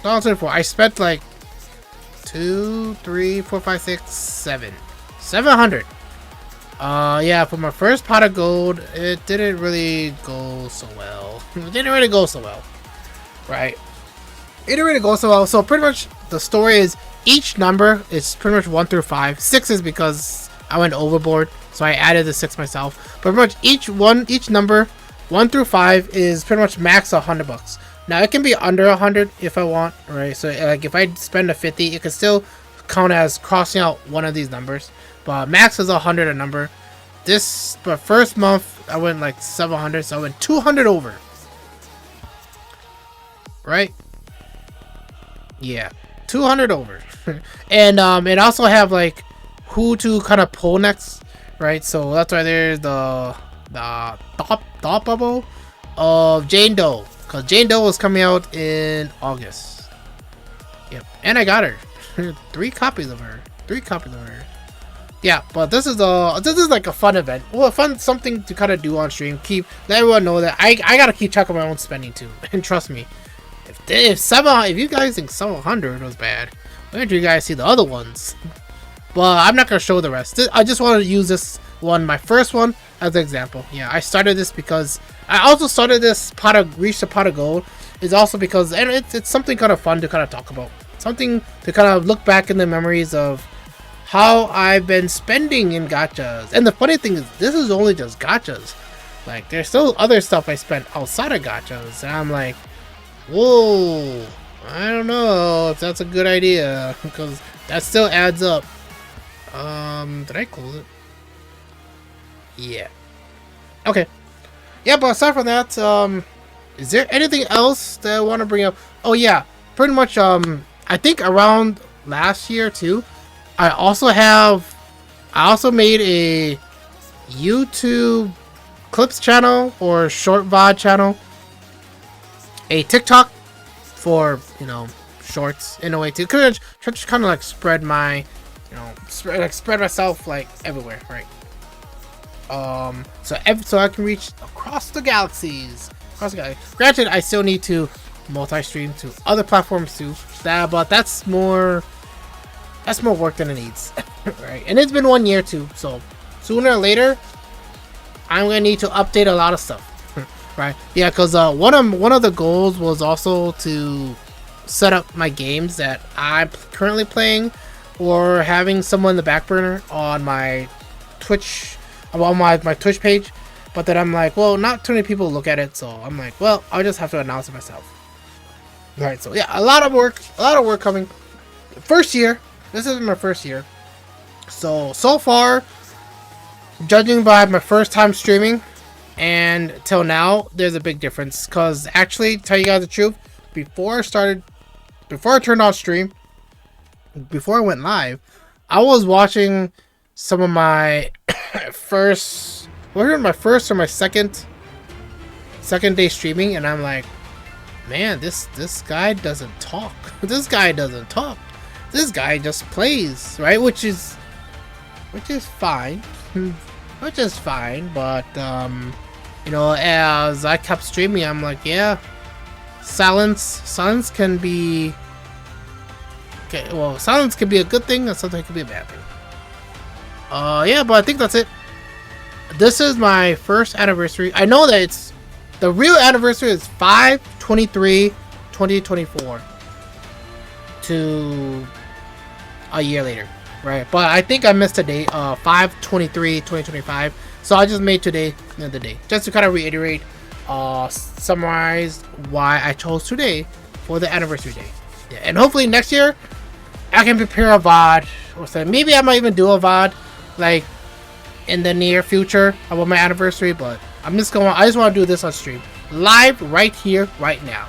I spent like 2, 3, 4, 5, 6, 700. Yeah, for my first Pot of Gold, it didn't really go so well. Right? It didn't really go so well. So pretty much the story is each number is pretty much 1 through 5. 6 is because I went overboard, so I added the 6 myself. But pretty much each number 1 through 5 is pretty much max $100. Now it can be under 100 if I want, right? So like if I spend a 50, it can still count as crossing out one of these numbers. But max is 100 a number. But first month I went like 700, so I went 200 over. right? Yeah, 200 over. And it also have like who to kind of pull next, right? So that's why there's the top bubble of Jane Doe, because Jane Doe was coming out in August. Yep, and I got her. 3 copies of her. 3 copies of her. Yeah, but this is like a fun event. Well, something to kind of do on stream. Let everyone know that I gotta keep track of my own spending too. And trust me, if you guys think 700 was bad, wait until you guys see the other ones. But I'm not gonna show the rest. I just wanted to use this one, my first one, as an example. Yeah, I started this because I also started this reach the pot of gold. Is also because, and it's something kind of fun to kind of talk about. Something to kind of look back in the memories of how I've been spending in gachas. And the funny thing is, this is only just gachas. Like, there's still other stuff I spent outside of gachas. And I'm like, whoa, I don't know if that's a good idea. Because that still adds up. Did I close it? Yeah. Okay. Yeah, but aside from that, is there anything else that I want to bring up? Oh yeah, pretty much, I think around last year too, I also made a YouTube clips channel or short VOD channel, a TikTok for, shorts in a way too. Cause kind of like spread my, spread myself like everywhere, right? So I can reach across the galaxies. Granted, I still need to multi-stream to other platforms too. But that's more work than it needs, right? And it's been 1 year too, so sooner or later, I'm gonna need to update a lot of stuff, right? Yeah, because one of the goals was also to set up my games that I'm currently playing, or having someone in the back burner on my Twitch, on my Twitch page. But then I'm like, well, not too many people look at it, so I'm like, well, I'll just have to announce it myself. Right, so yeah, a lot of work coming. First year. This is my first year. So far, judging by my first time streaming and till now, there's a big difference. Because actually, tell you guys the truth, before I turned on stream, before I went live, I was watching some of my first or my second day streaming, and I'm like, man, this guy doesn't talk. This guy doesn't talk. This guy just plays, right? Which is fine. Which is fine, but as I kept streaming, I'm like, yeah, silence can be okay. Well, silence can be a good thing, and sometimes it can be a bad thing. Yeah, but I think that's it. This is my first anniversary. I know that it's the real anniversary is 5/23/2024 to a year later, right? But I think I missed a date, 5/23/2025. So I just made today the day, just to kind of reiterate, summarize why I chose today for the anniversary day. Yeah, and hopefully next year I can prepare a VOD, or say maybe I might even do a VOD like in the near future about my anniversary. But I just want to do this on stream, live right here, right now.